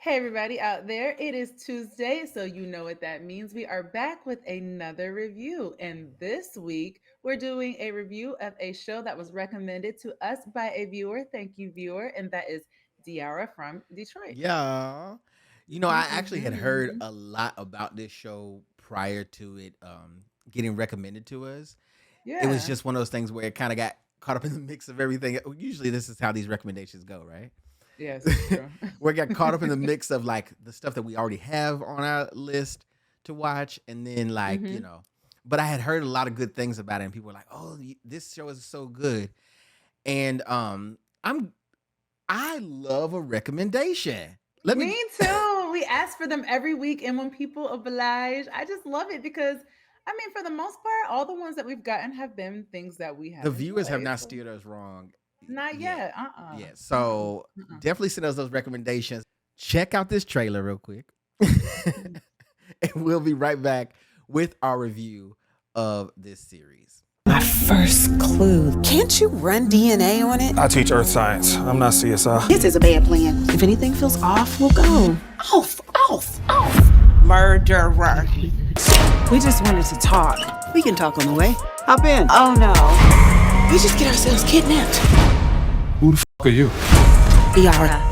Hey, everybody out there. It is Tuesday, so you know what that means. We are back with another review. And this week, we're doing a review of a show that was recommended to us by a viewer. Thank you, viewer. And that is Diarra from Detroit. Yeah. I actually had heard Mhm. a lot about this show prior to it getting recommended to us. It was Yeah. just one of those things where it kind of got caught up in the mix of everything. Usually, this is how these recommendations go, right? Yes, it's true. Where it got caught up in the mix of like the stuff that we already have on our list to watch, and then hmm but I had heard a lot of good things about it, and people were like, "Oh, this show is so good," and I love a recommendation. Let me. Me too. We ask for them every week. And when people oblige, I just love it because, I mean, for the most part, all the ones that we've gotten have been things that we The have viewers have enjoyed. not So steered us wrong not yet. yet. Uh-uh. Yeah. Uh-uh. So Uh-uh. definitely send us those recommendations. Check out this trailer real quick. And we'll be right back with our review of this series. My first clue. Can't you run DNA on it? I teach earth science. I'm not CSI. This is a bad plan. If anything feels off, we'll go. Off, off, off. Murderer. We just wanted to talk. We can talk on the way. Hop in. Oh no. We just get ourselves kidnapped. Who the f*** are you? Diarra.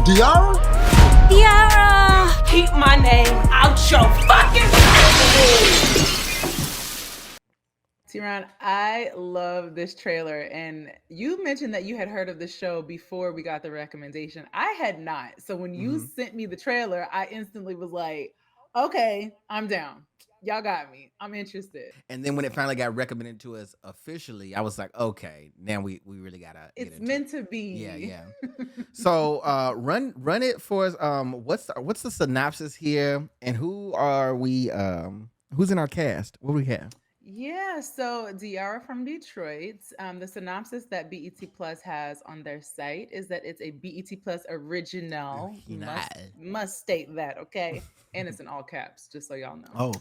Diarra? Diarra! Keep my name out your fucking mouth! TeaRon, I love this trailer. And you mentioned that you had heard of the show before we got the recommendation. I had not. So when you Hmm. sent me the trailer, I instantly was like, okay, I'm down. Y'all got me. I'm interested. And then when it finally got recommended to us officially, I was like, okay, now we really gotta get It's into it. meant to Yeah, be. yeah. So run it for us. What's the synopsis here, and who are we? Who's in our cast? What do we have? Yeah, so Diarra from Detroit. The synopsis that BET Plus has on their site is that it's a BET Plus original. You know. Must state that, okay? And it's in all caps, just so y'all know. Oh.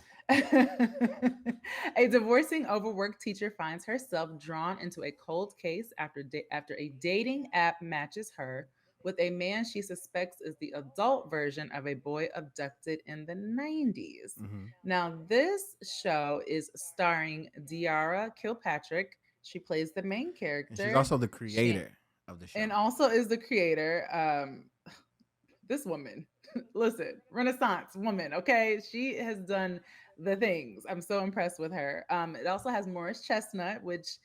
A divorcing, overworked teacher finds herself drawn into a cold case after a dating app matches her with a man she suspects is the adult version of a boy abducted in the 90s. Hmm. Now, this show is starring Diarra Kilpatrick. She plays the main And she's character. also the She creator of the show. and also is the creator. This woman, listen, Renaissance woman. Okay, she has done the things. I'm so impressed with her. It also has Morris Chestnut, which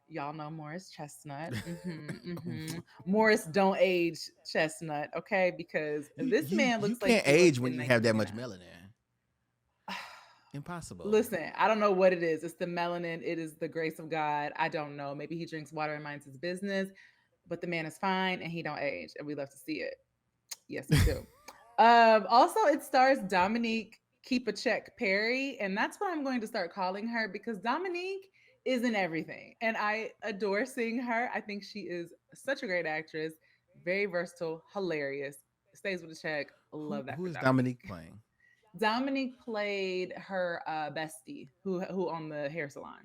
y'all know Morris Chestnut. Morris don't age Chestnut, okay? Because this man You looks like can't he looked age when in you have that much 1989. melanin. Impossible. Listen, I don't know what it is. It's the melanin. It is the grace of God. I don't know. Maybe he drinks water and minds his business, but the man is fine and he don't age, and we love to see it. Yes, we do. Also, it stars Dominique Keep a Check Perry, and that's what I'm going to start calling her because Dominique is in everything, and I adore seeing her. I think she is such a great actress, very versatile, hilarious, stays with a check. Who Love that who for is Dominique. Dominique playing? Dominique played her bestie who owned the hair salon.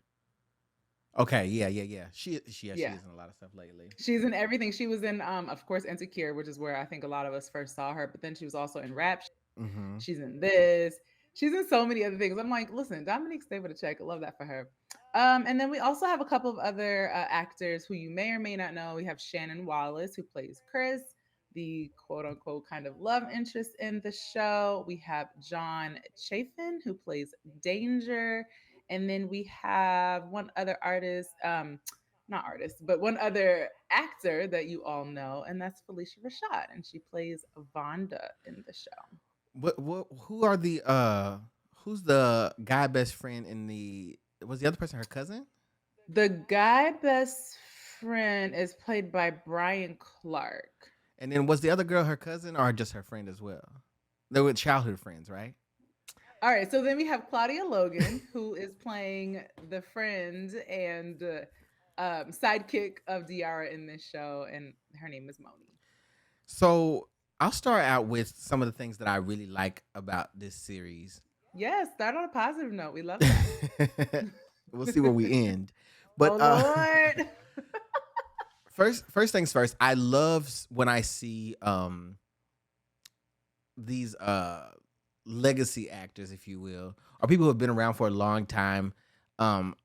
Okay, yeah. She Yeah. is in a lot of stuff lately. She's in everything. She was in of course Insecure, which is where I think a lot of us first saw her, but then she was also in Rap. Mm-hmm. She's in this. She's in so many other things. I'm like, listen, Dominique stay with a check. I love that for her. And then we also have a couple of other actors who you may or may not know. We have Shannon Wallace, who plays Chris, the quote unquote kind of love interest in the show. We have John Chafin, who plays Danger. And then we have one other artist, not artist, but one other actor that you all know, and that's Phylicia Rashad, and she plays Vonda in the show. What who are the who's the guy best friend in the was the other person her cousin? The guy best friend is played by Brian Clark. And then was the other girl her cousin or just her friend as well? They were childhood friends, right? All right, so then we have Claudia Logan, who is playing the friend and sidekick of Diarra in this show, and her name is Moni. So I'll start out with some of the things that I really like about this series. Yes, start on a positive note. We love that. We'll see where we end. Oh But Lord. first things first, I love when I see these legacy actors, if you will, or people who have been around for a long time,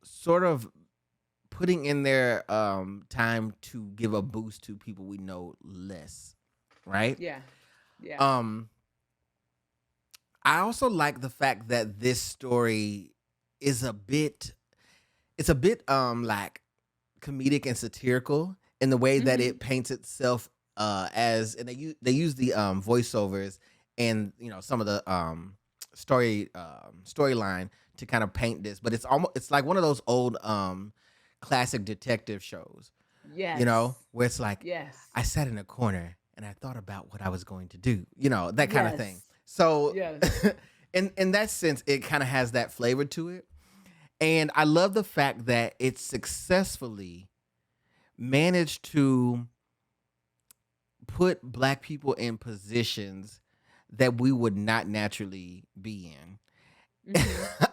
sort of putting in their time to give a boost to people we know less, right? Yeah. Yeah. I also like the fact that this story is it's a bit like comedic and satirical in the way that it paints itself as, and they use the voiceovers and some of the storyline to kind of paint this, but it's like one of those old classic detective shows, Yes. where it's like, Yes. I sat in a corner and I thought about what I was going to do, that kind of thing. Yes. So Yes. in that sense, it kind of has that flavor to it. And I love the fact that it successfully managed to put Black people in positions that we would not naturally be in.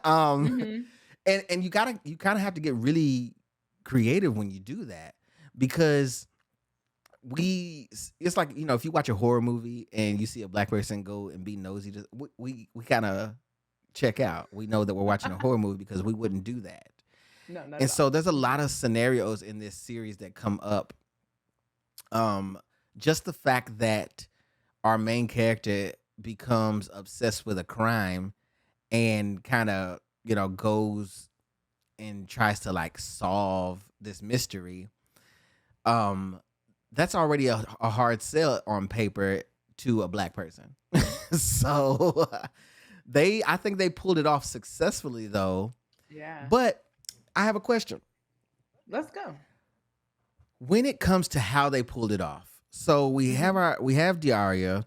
And you kind of have to get really creative when you do that, because it's like, if you watch a horror movie and you see a Black person go and be nosy, we kind of check out. We know that we're watching a horror movie because we wouldn't do that. No, not And at so all. there's a lot of scenarios in this series that come up. Just the fact that our main character becomes obsessed with a crime and kind of, goes and tries to like solve this mystery. That's already a hard sell on paper to a Black person. So I think they pulled it off successfully though. Yeah. But I have a question. Let's go. When it comes to how they pulled it off, so we have Diarra.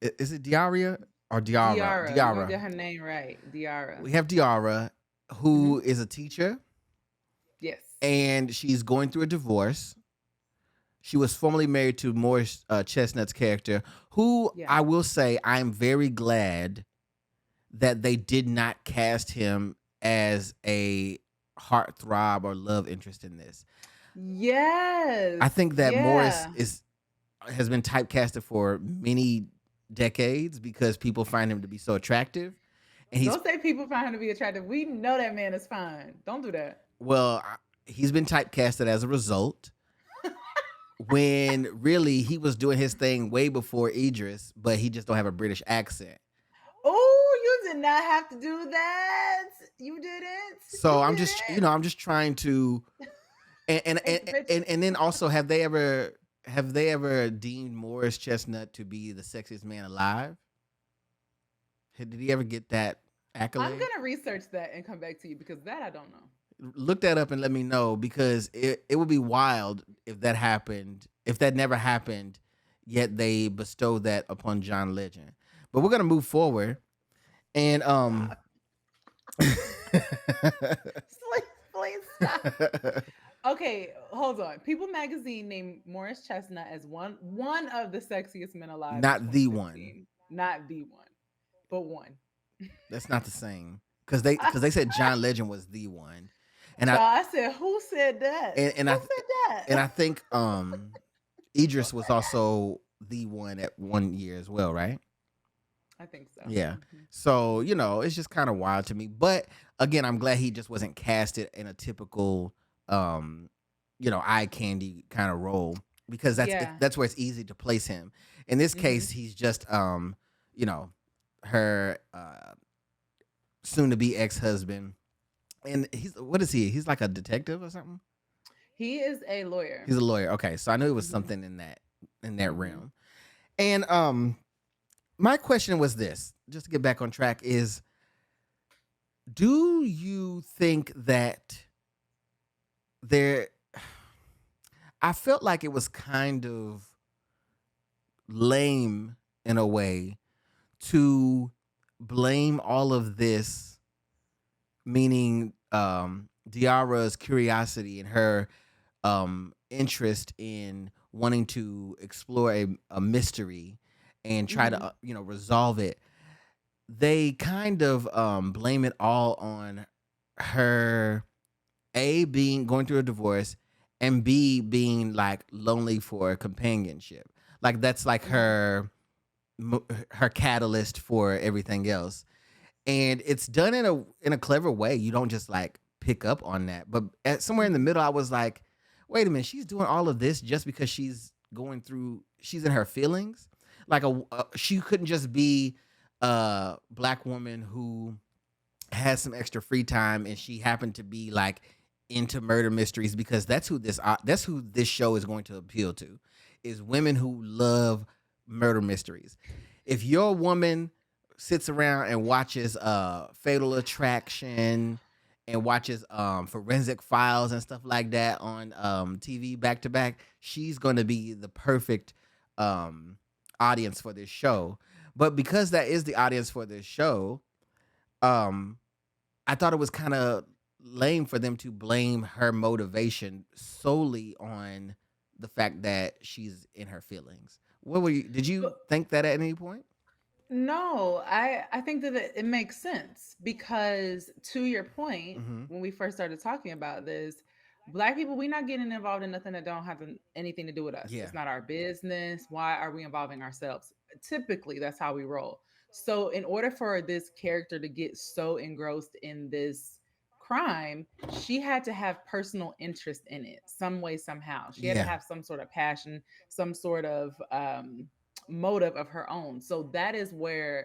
Is it Diarra or Diarra? Diarra. You get her name right. Diarra. We have Diarra, who is a teacher, Yes. and she's going through a divorce. She was formerly married to Morris Chestnut's character, who I will say I'm very glad that they did not cast him as a heartthrob or love interest in this. Yes. I think that Morris Yeah. has been typecasted for many decades because people find him to be so attractive. And Don't say people find him to be attractive. We know that man is fine. Don't do that. Well, he's been typecasted as a result. When really he was doing his thing way before Idris, but he just don't have a British accent. Oh, you did not have to do that. You didn't. So You I'm just, didn't. I'm just trying to, and then also, have they ever deemed Morris Chestnut to be the sexiest man alive? Did he ever get that accolade? I'm gonna research that and come back to you because that I don't know. Look that up and let me know, because it would be wild if that happened, if that never happened, yet they bestowed that upon John Legend. But we're gonna move forward, and Please stop. Okay, hold on. People magazine named Morris Chestnut as one of the sexiest men alive. Not in the 2016. Not the one, but one. That's not the same, because they said John Legend was the one, and So I said, who said that? and who I said that? and I think Idris was also the one at one year as well, right? I think so. Yeah. Mhm. So, it's just kind of wild to me. But again, I'm glad he just wasn't casted in a typical eye candy kind of role, because that's where it's easy to place him. In this case, he's just her soon to be ex-husband. And what is he? He's like a detective or something? He is a lawyer. He's a lawyer. Okay. So I knew it was something in that realm. And my question was this, just to get back on track, is, do you think that I felt like it was kind of lame in a way to blame all of this, meaning Diarra's curiosity and her interest in wanting to explore a mystery and try to resolve it. They kind of blame it all on her, A, going through a divorce, and B, being like lonely for companionship. Like that's like her her catalyst for everything else. And it's done in a clever way. You don't just like pick up on that. But at somewhere in the middle, I was like, wait a minute, she's doing all of this just because she's in her feelings. Like she couldn't just be a black woman who has some extra free time and she happened to be like into murder mysteries, because that's who this show is going to appeal to, is women who love murder mysteries. If your woman sits around and watches Fatal Attraction and watches Forensic Files and stuff like that on TV back to back, she's going to be the perfect audience for this show. But because that is the audience for this show, I thought it was kind of lame for them to blame her motivation solely on the fact that she's in her feelings. Did you think that at any point? No, I think that it makes sense because, to your point, Mm-hmm. when we first started talking about this, black people, we're not getting involved in nothing that don't have anything to do with us. Yeah. It's not our business. Why are we involving ourselves? Typically, that's how we roll. So, in order for this character to get so engrossed in this crime, she had to have personal interest in it some way, somehow. She had to Yeah. have some sort of passion, some sort of motive of her own. So that is why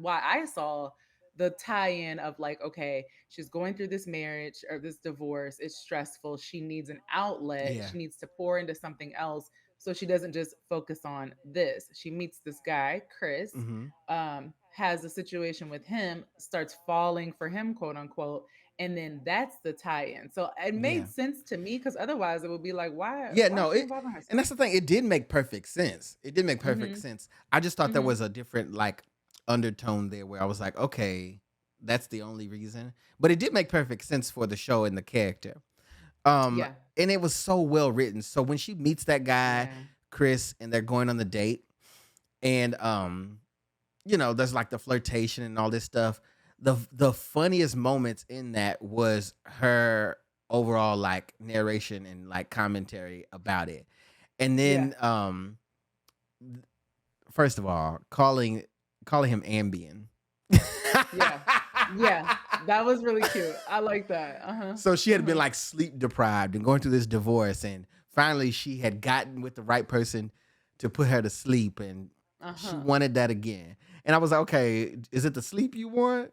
I saw the tie-in of like, okay, she's going through this marriage or this divorce. It's stressful. She needs an outlet. Yeah. She needs to pour into something else. So she doesn't just focus on this. She meets this guy, Chris, Mm-hmm. has a situation with him, starts falling for him, quote unquote. And then that's the tie-in. So it Yeah. made sense to me because otherwise it would be like, Yeah, why is no, she involving herself? and that's the thing. It did make perfect sense. It did make perfect Mm-hmm. sense. I just thought there Mm-hmm. was a different like undertone there where I was like, okay, that's the only reason. But it did make perfect sense for the show and the character. Yeah. And it was so well written. So when she meets that guy, Yeah. Chris, and they're going on the date, and there's like the flirtation and all this stuff. The funniest moments in that was her overall like narration and like commentary about it. And Yeah. then first of all, calling him Ambien. Yeah. Yeah. That was really cute. I like that. Uh-huh. So she had been like sleep deprived and going through this divorce, and finally she had gotten with the right person to put her to sleep, and she Uh-huh. wanted that again. And I was like, okay, is it the sleep you want?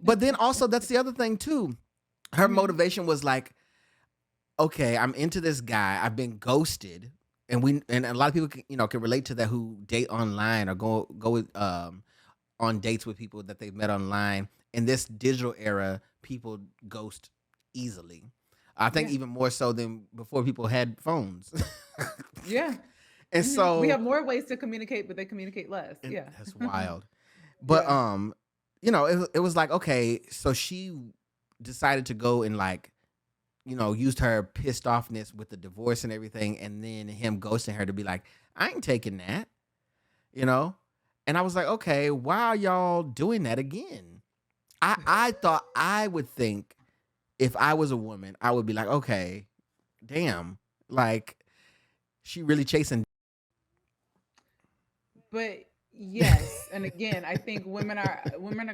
But then also that's the other thing too. Her Mhm. motivation was like, okay, I'm into this guy. I've been ghosted, and a lot of people can relate to that, who date online or go with on dates with people that they've met online. In this digital era, people ghost easily. I think Yeah. even more so than before people had phones. Yeah. And Mhm. so We have more ways to communicate, but they communicate less. and Yeah. that's wild. But Yeah. it was like, okay, so she decided to go and like, used her pissed offness with the divorce and everything, and then him ghosting her to be like, I ain't taking that, you know? And I was like, okay, why are y'all doing that again? I thought I would think, if I was a woman, I would be like, okay, damn, like she really chasing. But yes, and again, I think women are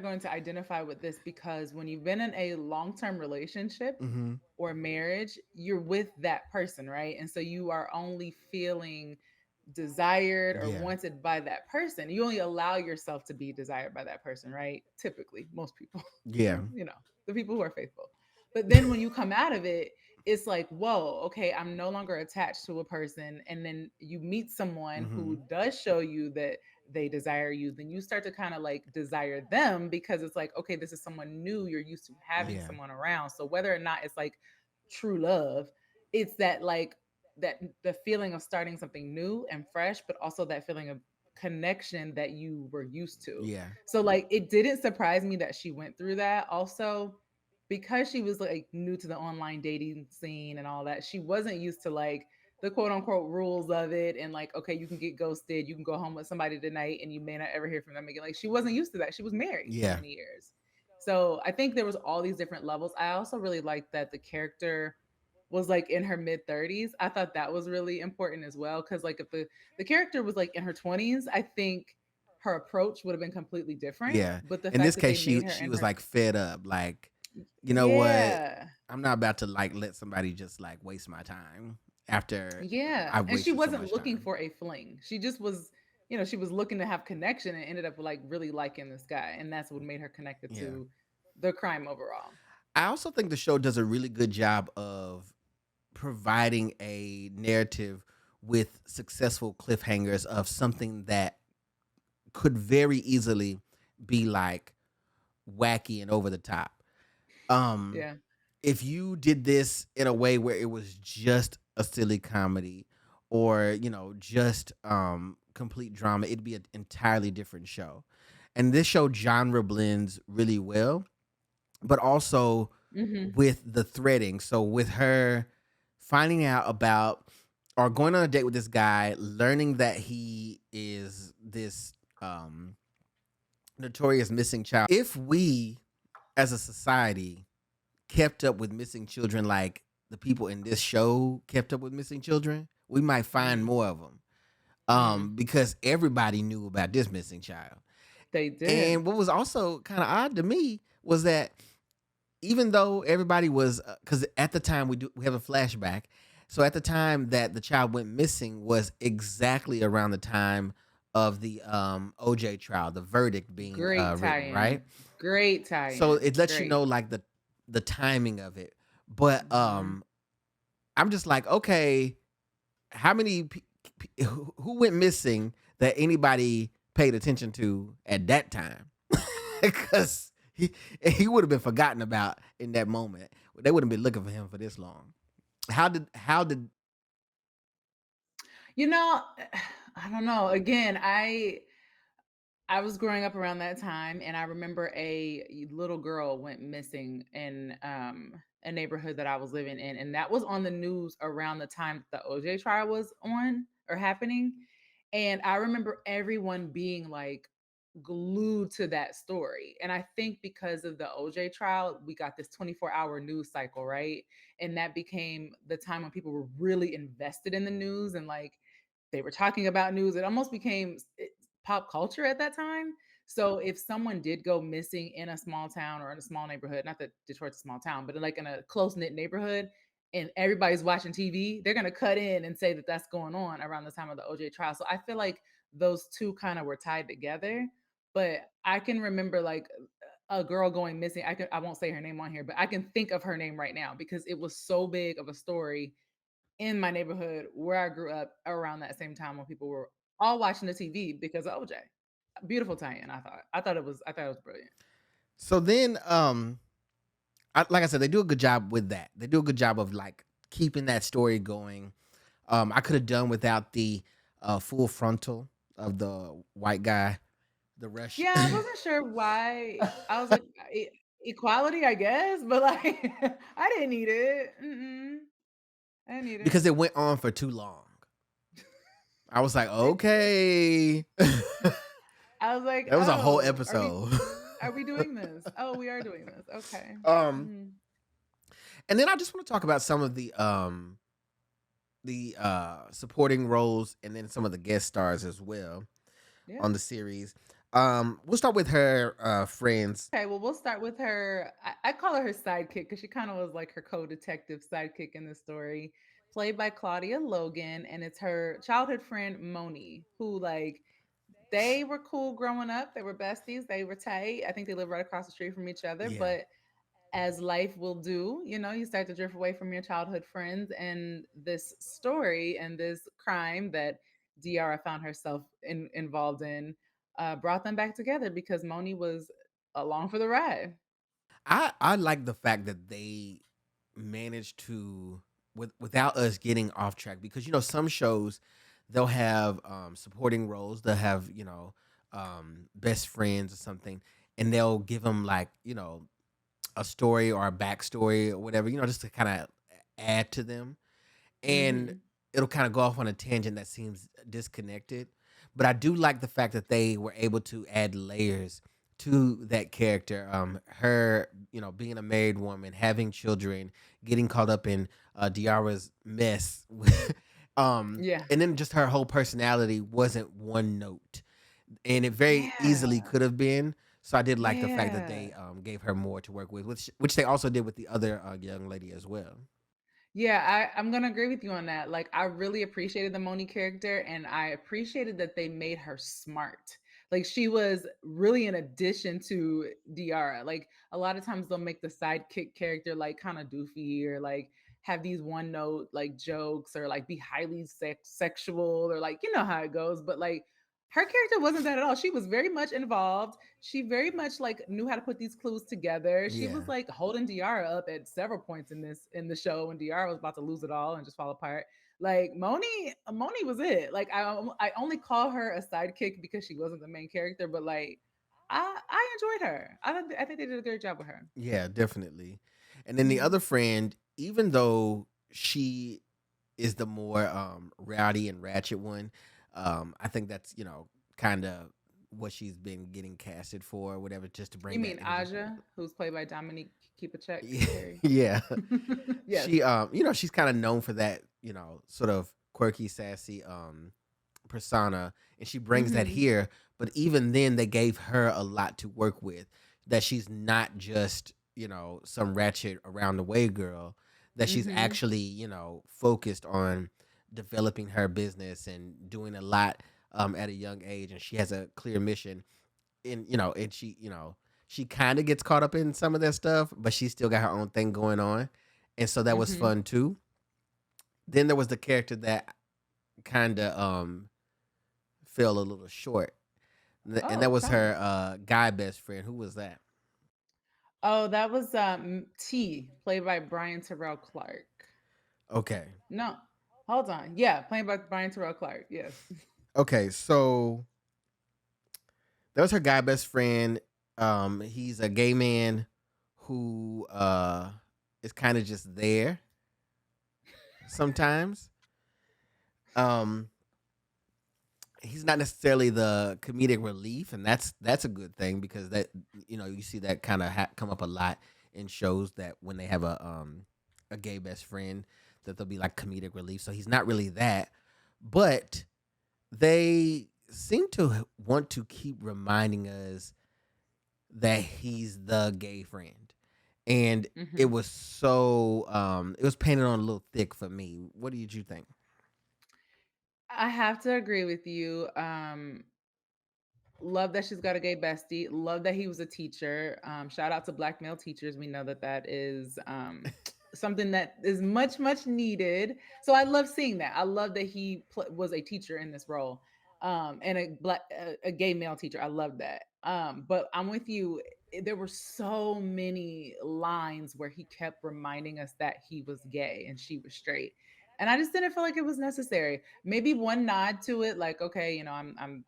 going to identify with this because when you've been in a long-term relationship Mm-hmm. or marriage, you're with that person, right? And so you are only feeling desired or Yeah. wanted by that person. You only allow yourself to be desired by that person, right? Typically, most people, Yeah. the people who are faithful. But then when you come out of it, it's like, whoa, okay, I'm no longer attached to a person. And then you meet someone Mm-hmm. who does show you that they desire you, then you start to kind of like desire them because it's like, okay, this is someone new. You're used to having Yeah. someone around. So whether or not it's like true love, it's that like that the feeling of starting something new and fresh, but also that feeling of connection that you were used to. Yeah. So like it didn't surprise me that she went through that. Also, because she was like new to the online dating scene and all that, she wasn't used to like the quote unquote rules of it and like, okay, you can get ghosted, you can go home with somebody tonight and you may not ever hear from them again. Like she wasn't used to that. She was married for Yeah. many years. So I think there was all these different levels. I also really liked that the character was like in her mid 30s. I thought that was really important as well. Cause like if the character was like in her 20s, I think her approach would have been completely different. Yeah. But the In fact this that they case, made her she in was her like fed up. Like, you know what? yeah. I'm not about to like let somebody just like waste my time after Yeah. I've And she wasted so wasn't much looking time. for a fling. She just was, she was looking to have connection and ended up like really liking this guy. And that's what made her connected Yeah. to the crime overall. I also think the show does a really good job of providing a narrative with successful cliffhangers of something that could very easily be like wacky and over the top. Um, Yeah. if you did this in a way where it was just a silly comedy or, just complete drama, it'd be an entirely different show. And this show genre blends really well, but also Hmm. with the threading. So with her finding out about or going on a date with this guy, learning that he is this notorious missing child. If we as a society kept up with missing children like the people in this show kept up with missing children, we might find Mm, more of them. mm. Because everybody knew about this missing child. They did. And what was also kind of odd to me was that even though everybody was, because at the time we have a flashback. So at the time that the child went missing was exactly around the time of the OJ trial, the verdict being Great written, right? tie-in. Great So tie-in. it lets you know Great. like the timing of it. But Hmm. I'm just like, okay, how many who went missing that anybody paid attention to at that time? Because he would have been forgotten about in that moment. They wouldn't been looking for him for this long. How did You know, I don't know. Again, I was growing up around that time, and I remember a little girl went missing in a neighborhood that I was living in, and that was on the news around the time the OJ trial was on or happening. And I remember everyone being like glued to that story. And I think because of the OJ trial, we got this 24-hour news cycle, right? And that became the time when people were really invested in the news and like they were talking about news. It almost became pop culture at that time. So if someone did go missing in a small town or in a small neighborhood, not that Detroit's a small town, but like in a close knit neighborhood, and everybody's watching TV, they're gonna cut in and say that that's going on around the time of the OJ trial. So I feel like those two kind of were tied together. But I can remember like a girl going missing. I won't say her name on here, but I can think of her name right now because it was so big of a story in my neighborhood where I grew up around that same time when people were all watching the TV because of OJ. Beautiful tie-in, I thought. I thought it was brilliant. so then like I said, they do a good job with that. They do a good job of like keeping that story going. I could have done without the full frontal of the white guy, the rush. Yeah, I wasn't sure why. I was like, equality, I guess, but like, I didn't need it. Mm-mm, I didn't need it. Because it went on for too long. I was like, okay. I was like, That was a whole oh, are we episode. are we doing this? Oh, we are doing this. Okay. um, Hmm. and then I just want to talk about some of the supporting roles and then some of the guest stars as well Yeah. on the series. We'll start with her friends. Okay, well, we'll start with her. I call her sidekick because she kind of was like her co-detective sidekick in the story, played by Claudia Logan, and it's her childhood friend Moni, who like they were cool growing up. They were besties. They were tight. I think they lived right across the street from each other. Yeah. But as life will do, you start to drift away from your childhood friends, and this story and this crime that Diarra found herself involved in brought them back together because Moni was along for the ride. I like the fact that they managed to without us getting off track because some shows they'll have supporting roles, they'll have best friends or something, and they'll give them like a story or a backstory or whatever, just to kind of add to them, and Hmm. it'll kind of go off on a tangent that seems disconnected. But I do like the fact that they were able to add layers to that character. Her, being a married woman, having children, getting caught up in Diarra's mess, Yeah. and then just her whole personality wasn't one note, and it very easily Yeah. could have been. So I did like the fact that Yeah. they gave her more to work with, which they also did with the other young lady as well. Yeah, I'm gonna agree with you on that. Like, I really appreciated the Moni character, and I appreciated that they made her smart. Like, she was really an addition to Diarra. Like, a lot of times they'll make the sidekick character like kind of doofy or like have these one note like jokes or like be highly sexual or like you know how it goes. But like her character wasn't that at all. She was very much involved. She very much like knew how to put these clues together. She was Yeah, like holding Diarra up at several points in the show when Diarra was about to lose it all and just fall apart. Like Moni was it. Like I only call her a sidekick because she wasn't the main character, but like I enjoyed her. I think they did a great job with her. yeah, definitely. And then the Mhm. other friend, even though she is the more rowdy and ratchet one, I think that's kind of what she's been getting casted for, or whatever, just to You bring that mean energy. Aja, who's played by Dominique Keep a Check Yeah, Carey? yeah. Yes. She's kind of known for that, sort of quirky, sassy persona, and she brings that Hmm. here. But even then, they gave her a lot to work with. That she's not just some ratchet around the way girl. That she's Hmm. actually focused on developing her business and doing a lot at a young age, and she has a clear mission. And she kind of gets caught up in some of that stuff, but she still got her own thing going on, and so that was Hmm. fun too. Then there was the character that kind of fell a little short, and that Oh, was tell me. her guy best friend. Who was that? Oh, that was T, played by Brian Terrell Clark. Okay, No, hold on. Yeah, played by Brian Terrell Clark. Yes. okay, so that was her guy best friend. He's a gay man who is kind of just there sometimes. Um, he's not necessarily the comedic relief, and that's a good thing, because that you see that kind of come up a lot in shows, that when they have a gay best friend, that they'll be like comedic relief. So he's not really that, but they seem to want to keep reminding us that he's the gay friend, and it Hmm. was so it was painted on a little thick for me. What did you think? I have to agree with you. Love that she's got a gay bestie. Love that he was a teacher. Shout out to Black male teachers. We know that that is something that is much, much needed. So I love seeing that. I love that he was a teacher in this role, and a gay male teacher. I love that. But I'm with you. There were so many lines where he kept reminding us that he was gay and she was straight, and I just didn't feel like it was necessary. Maybe one nod to it, like, okay, I'm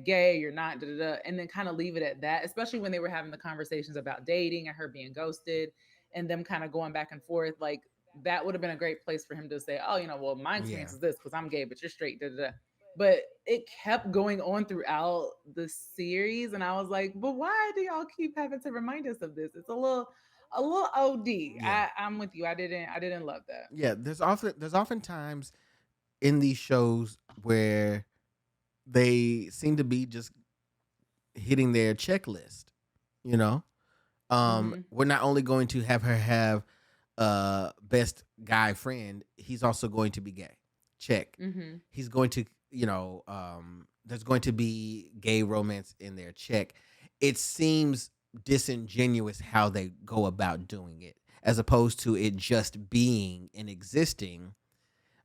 gay, you're not, da, da, da, and then kind of leave it at that. Especially when they were having the conversations about dating and her being ghosted, and them kind of going back and forth. Like that would have been a great place for him to say, oh, well, my Yeah, experience is this because I'm gay, but you're straight, da, da, da. But it kept going on throughout the series, and I was like, but why do y'all keep having to remind us of this? It's a little OD. yeah, I'm with you. I didn't love that. yeah. There's often times in these shows where they seem to be just hitting their checklist. You know, Hmm. we're not only going to have her have best guy friend, he's also going to be gay. Check. Hmm. He's going to, there's going to be gay romance in there. Check. It seems disingenuous how they go about doing it, as opposed to it just being and existing,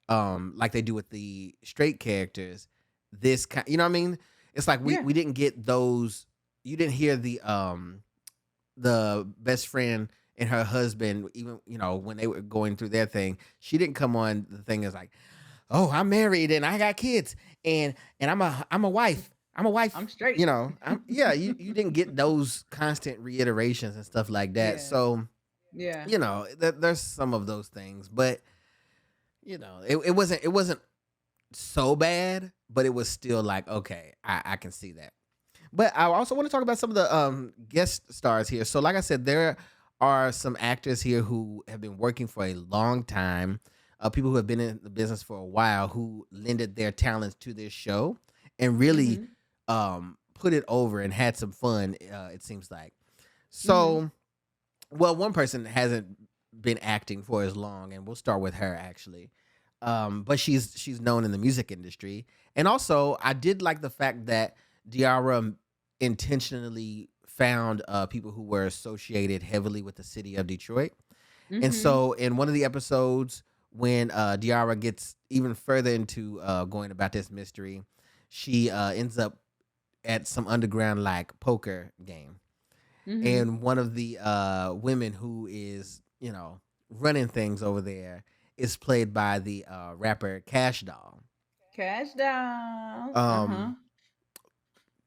like they do with the straight characters. This kind, you know what I mean? It's like we Yeah. we didn't get those. You didn't hear the best friend and her husband, even when they were going through their thing. She didn't come on the thing as like, oh, I'm married and I got kids, and I'm a wife. I'm a wife. I'm straight. Yeah. You didn't get those constant reiterations and stuff like that. Yeah. So Yeah. there's some of those things, but it wasn't so bad, but it was still like, okay, I can see that. But I also want to talk about some of the guest stars here. So, like I said, there are some actors here who have been working for a long time. People who have been in the business for a while who lended their talents to this show and really Mm-hmm. put it over and had some fun. It seems like. Mm-hmm. So, well, one person hasn't been acting for as long, and we'll start with her actually. But she's known in the music industry, and also I did like the fact that Diarra intentionally found people who were associated heavily with the city of Detroit. And Mm-hmm. so in one of the episodes, when Diarra gets even further into going about this mystery, she ends up at some underground like poker game. Mm-hmm. And one of the women who is, running things over there is played by the rapper Cash Doll. Cash doll. Uh-huh. Um,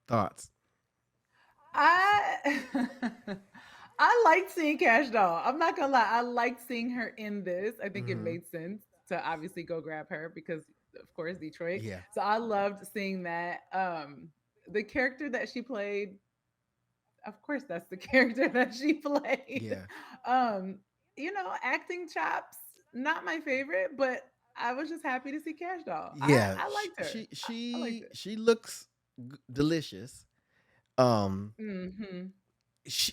thoughts? I I liked seeing Cash Doll. I'm not gonna lie. I liked seeing her in this. I think it Hmm. made sense to obviously go grab her because of course Detroit. Yeah, So I loved seeing that. The character that she played, of course that's the character that she played. yeah, Um, acting chops, not my favorite, but I was just happy to see Cash Doll. I yeah. I She liked her. she I liked she, it. she looks delicious. Um, Hmm. she,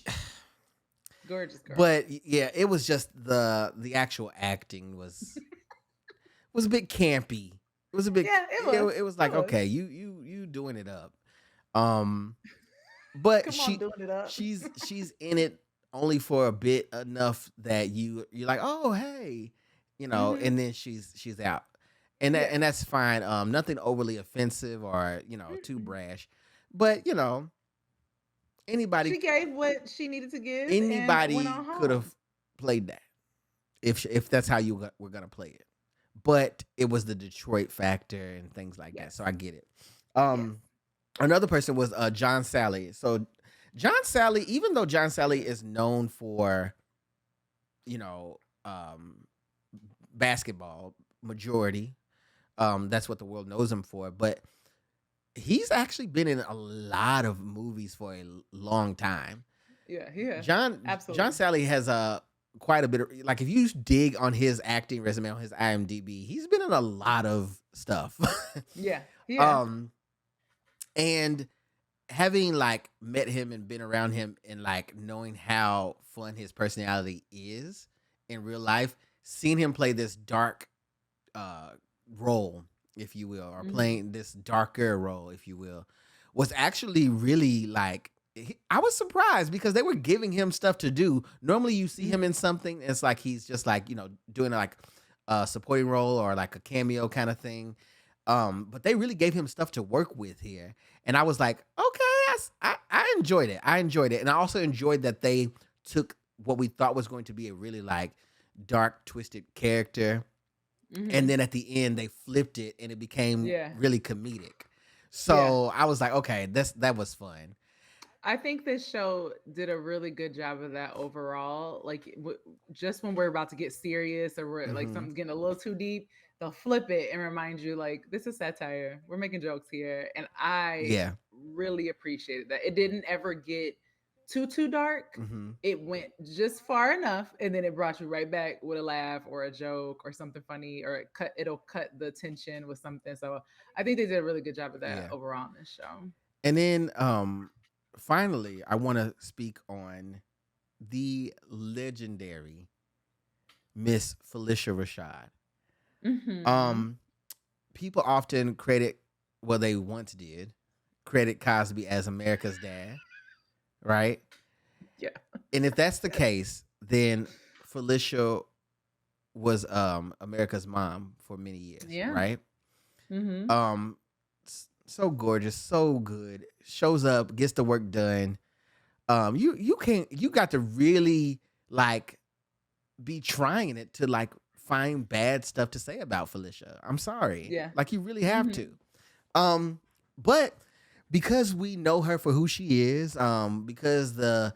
Gorgeous girl. but yeah, it was just the actual acting was a bit campy. It was a bit. Yeah, it was. It was It like, was. okay, you doing it up. Um, but Come on, doing it up. she's in it only for a bit enough that you're like, oh hey, Hmm. and then she's out, and Yeah. that's fine. Nothing overly offensive or too Mm-mm. brash, but anybody She gave what she needed to give and went anybody on could have home. played that if that's how were gonna play it, but it was the Detroit factor and things like that, Yes. so I get it. Yes. Um, Another person was John Sally. So John Sally, even though John Sally is known for you know um, basketball majority, that's what the world knows him for. But he's actually been in a lot of movies for a long time. Yeah. Yeah. John Absolutely. Sally has quite a bit of like if you dig on his acting resume on his IMDb, he's been in a lot of stuff. Yeah. Yeah. um, and having like met him and been around him and like knowing how fun his personality is in real life, seeing him play this dark uh role, if you will, or Hmm. playing this darker role, if you will, was actually really like I was surprised because they were giving him stuff to do. Normally you see him Hmm. in something, it's like he's just like, doing like a supporting role or like a cameo kind of thing. But they really gave him stuff to work with here. And I was like, okay, I enjoyed it. I enjoyed it. And I also enjoyed that they took what we thought was going to be a really like dark, twisted character. And Hmm. then at the end, they flipped it and it became Yeah. really comedic. Yeah. So I was like, okay, that was fun. I think this show did a really good job of that overall. Like, just when we're about to get serious or we're like Hmm. something's getting a little too deep, they'll flip it and remind you, like, this is satire. We're making jokes here. And I Yeah. really appreciated that. It didn't ever get too dark. Hmm. It went just far enough, and then it brought you right back with a laugh or a joke or something funny, or it'll cut the tension with something. So I think they did a really good job of that Yeah. overall in this show. And then finally, I want to speak on the legendary Miss Phylicia Rashad. Hmm. Um, People often credit, well, they once did credit Cosby as America's dad, right? Yeah. And if that's the case, then Phylicia was America's mom for many years, Yeah. right? Hmm. Um, so gorgeous, so good. Shows up, gets the work done. You got to really like be trying it to like find bad stuff to say about Phylicia. I'm sorry. Yeah. Like you really have Hmm. to. But because we know her for who she is, because the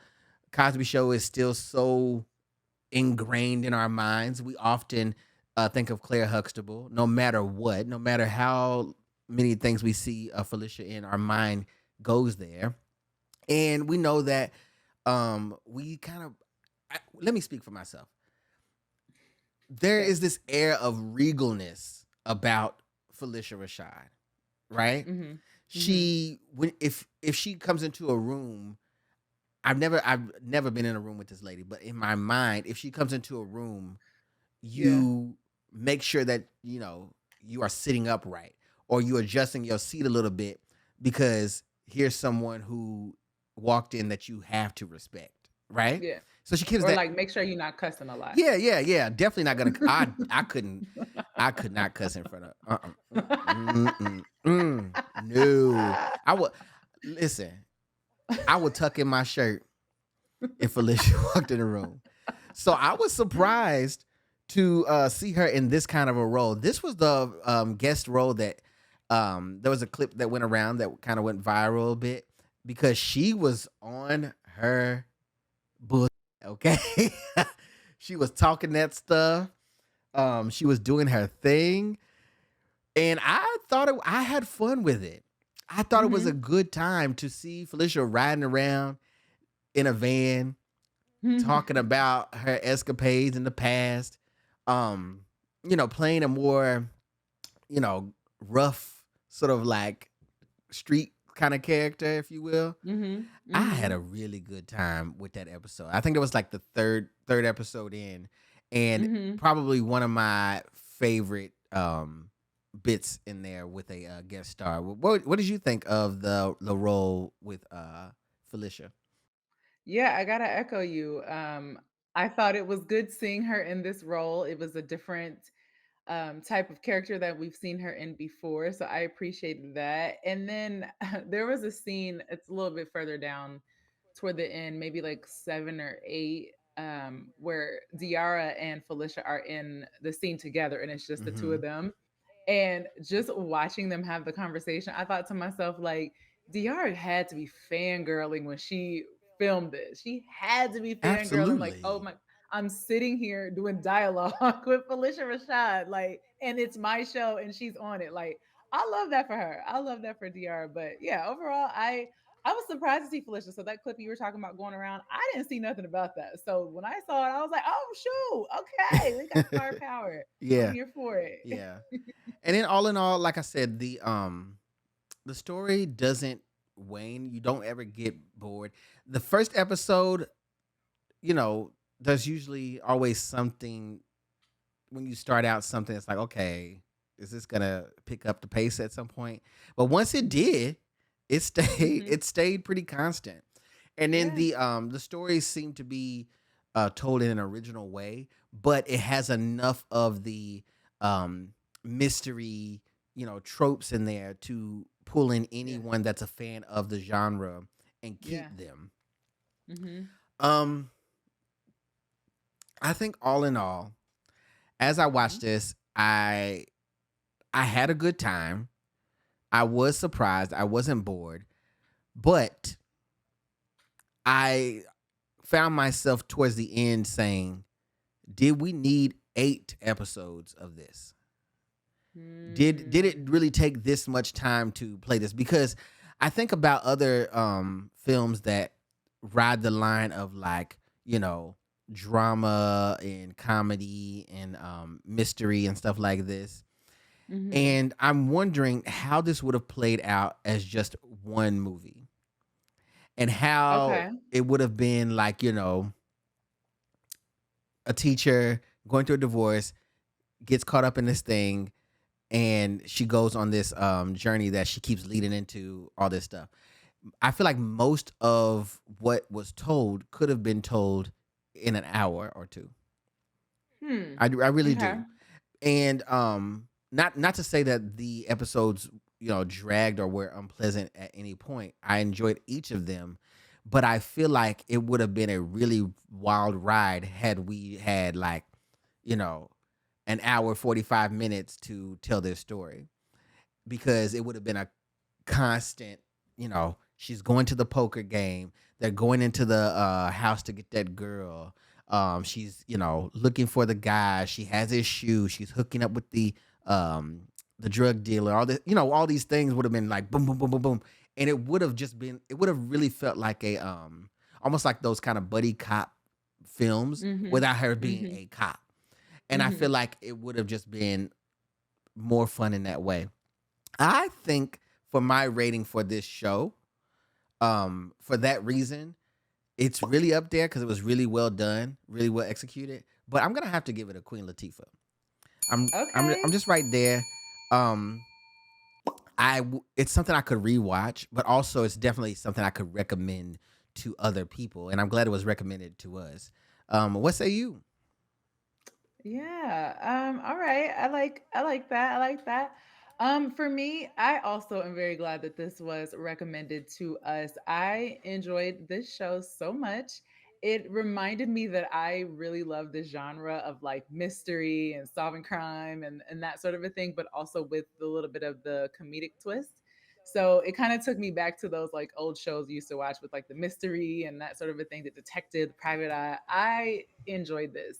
Cosby Show is still so ingrained in our minds, we often think of Claire Huxtable. No matter what, no matter how many things we see Phylicia in, our mind goes there. And we know that we kind of let me speak for myself. There Okay. is this air of regalness about Phylicia Rashad, right? Mm-hmm. Mm-hmm. She when if she comes into a room, I've never been in a room with this lady, but in my mind, if she comes into a room, Yeah. you make sure that you are sitting upright or you adjusting your seat a little bit because here's someone who walked in that you have to respect, right? Yeah. So she gives Or that. like make sure you're not cussing a lot. Yeah. Definitely not gonna. I could not cuss in front of. No, I would listen. I would tuck in my shirt if Phylicia walked in the room. So I was surprised to see her in this kind of a role. This was the guest role that there was a clip that went around that kind of went viral a bit because she was on her bull. Okay, she was talking that stuff. She was doing her thing, and I had fun with it. I thought it was a Mm-hmm. good time to see Phylicia riding around in a van talking about her escapades in the past, um, playing a more, rough sort of like street kind of character, if you will. Mm-hmm. I had Mm-hmm. a really good time with that episode. I think it was like the third episode in, and Mm-hmm. probably one of my favorite bits in there with a guest star. What did you think of the role with Phylicia? Yeah, I gotta echo you. I thought it was good seeing her in this role. It was a different type of character that we've seen her in before, so I appreciated that. And then there was a scene. It's a little bit further down toward the end, maybe like 7 or 8, where Diarra and Phylicia are in the scene together, and it's just the two of Hmm. them. And just watching them have the conversation, I thought to myself, like, Diarra had to be fangirling when she filmed this. She had to be fangirling, like, oh Absolutely. my, I'm sitting here doing dialogue with Phylicia Rashad, like, and it's my show and she's on it. Like, I love that for her. I love that for Diarra. But yeah, overall, I was surprised to see Phylicia. So that clip you were talking about going around, I didn't see nothing about that. So when I saw it, I was like, oh shoot, okay, we got star power. I'm Yeah, here for it. yeah. And then all in all, like I said, the story doesn't wane. You don't ever get bored. The first episode, you know, there's usually always something when you start out something that's like, okay, is this gonna pick up the pace at some point? But once it did, it stayed Hmm. it stayed pretty constant. And then Yeah. the stories seem to be told in an original way, but it has enough of the um mystery, tropes in there to pull in Yeah. anyone that's a fan of the genre and Yeah. keep them. Hmm. Um, I think all in all, as I watched Hmm. this, I had a good time. I was surprised. I wasn't bored, but I found myself towards the end saying, "Did we need 8 episodes of this? Did Mm. it really take this much time to play this?" Because I think about other films that ride the line of like, drama and comedy and mystery and stuff like this. Hmm. And I'm wondering how this would have played out as just one movie and how Okay. it would have been like, a teacher going through a divorce, gets caught up in this thing, and she goes on this journey that she keeps leading into all this stuff. I feel like most of what was told could have been told in an hour or two. Hmm. I really Okay. do. And not to say that the episodes dragged or were unpleasant at any point. I enjoyed each of them, but I feel like it would have been a really wild ride had we had like you know an hour 45 minutes to tell this story, because it would have been a constant, she's going to the poker game, they're going into the house to get that girl, she's looking for the guy, she has his shoe, she's hooking up with the drug dealer, all this, all these things would have been like boom boom boom boom boom. and it would have really felt like a almost like those kind of buddy cop films Mhm. without her being Mhm. a cop. And I feel Mhm. like it would have just been more fun in that way. I think for my rating for this show, for that reason, it's really up there because it was really well done, really well executed. But I'm gonna have to give it a Queen Latifah. Okay. I'm just right there. Um, it's something I could rewatch, but also it's definitely something I could recommend to other people, and I'm glad it was recommended to us. What say you? Yeah. All right. I like that. I like that. For me, I also am very glad that this was recommended to us. I enjoyed this show so much. It reminded me that I really love the genre of like mystery and solving crime and that sort of a thing, but also with a little bit of the comedic twist. So it kind of took me back to those like old shows you used to watch with like the mystery and that sort of a thing, the detective, the private eye. I enjoyed this.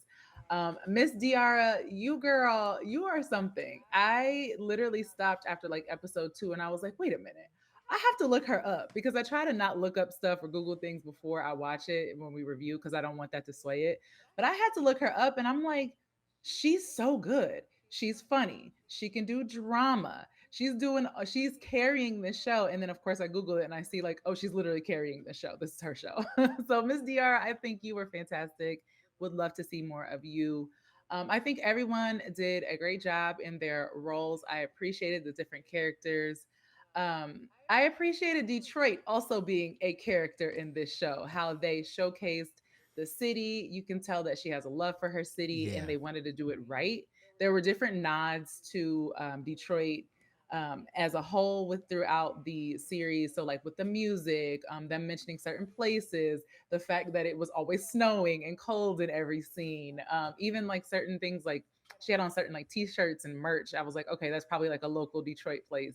Miss Diarra, you girl, you are something. I literally stopped after like episode 2 and I was like, wait a minute. I have to look her up because I try to not look up stuff or Google things before I watch it when we review because I don't want that to sway it. But I had to look her up and I'm like, she's so good. She's funny. She can do drama. She's carrying this show. And then of course I Google it and I see like, oh, she's literally carrying the show. This is her show. So Miss Diarra, I think you were fantastic. Would love to see more of you. I think everyone did a great job in their roles. I appreciated the different characters. I appreciated Detroit also being a character in this show, how they showcased the city. You can tell that she has a love for her city and Yeah, they wanted to do it right. There were different nods to Detroit as a whole with throughout the series. So, like with the music, them mentioning certain places, the fact that it was always snowing and cold in every scene, even like certain things like she had on certain like t-shirts and merch. I was like, okay, that's probably like a local Detroit place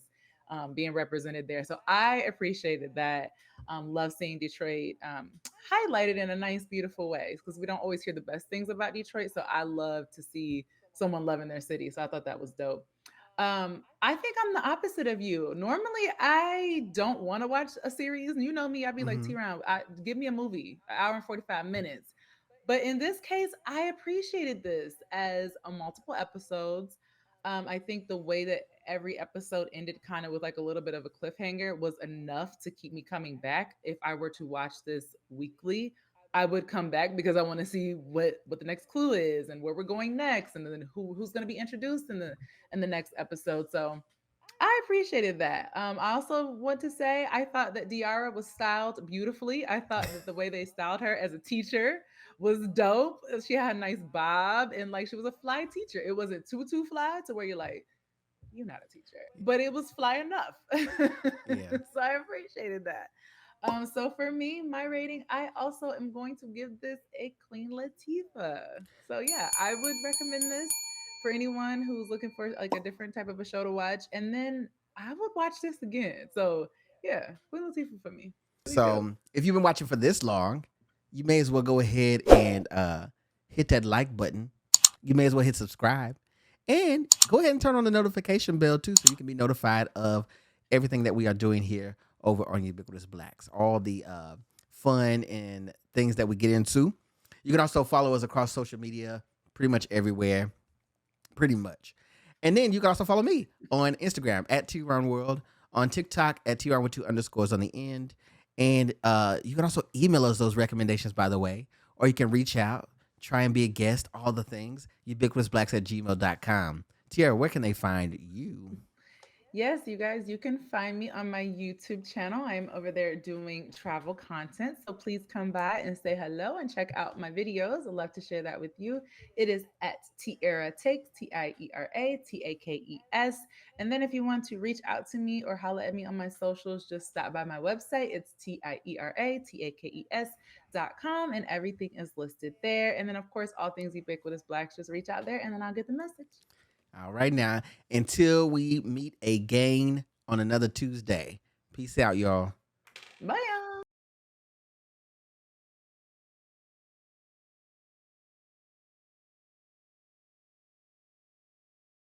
being represented there. So I appreciated that. Love seeing Detroit highlighted in a nice, beautiful way because we don't always hear the best things about Detroit. So I love to see someone loving their city. So I thought that was dope. I think I'm the opposite of you. Normally, I don't want to watch a series. You know me, I'd be like, hmm T-Round, give me a movie, an hour and 45 minutes. But in this case, I appreciated this as a multiple episodes. I think the way that every episode ended kind of with like a little bit of a cliffhanger was enough to keep me coming back. If I were to watch this weekly, I would come back because I want to see what the next clue is and where we're going next, and then who's going to be introduced in the next episode. So I appreciated that. I also want to say I thought that Diarra was styled beautifully. I thought that the way they styled her as a teacher was dope. She had a nice bob and like she was a fly teacher. It wasn't too fly to where you're like, you're not a teacher, but it was fly enough. yeah. So I appreciated that. So for me, my rating, I also am going to give this a Queen Latifah. So yeah, I would recommend this for anyone who's looking for like a different type of a show to watch. And then I would watch this again. So yeah, Queen Latifah for me. We go. So if you've been watching for this long, you may as well go ahead and hit that like button. You may as well hit subscribe, and go ahead and turn on the notification bell too, so you can be notified of everything that we are doing here over on Ubiquitous Blacks. All the fun and things that we get into. You can also follow us across social media, pretty much everywhere, pretty much. And then you can also follow me on Instagram at TeaRon World, on TikTok at TeaRon with 2 underscores on the end. And you can also email us those recommendations, by the way, or you can reach out, try and be a guest, all the things, ubiquitousblacks@gmail.com. Tiara, where can they find you? Yes, you guys, you can find me on my YouTube channel. I'm over there doing travel content. So please come by and say hello and check out my videos. I'd love to share that with you. It is at Tiara Takes, TIERA TAKES. And then if you want to reach out to me or holla at me on my socials, just stop by my website. It's TIERA TAKES.com and everything is listed there. And then, of course, all things Ubiquitous Blacks, just reach out there and then I'll get the message. All right, now, until we meet again on another Tuesday. Peace out, y'all. Bye.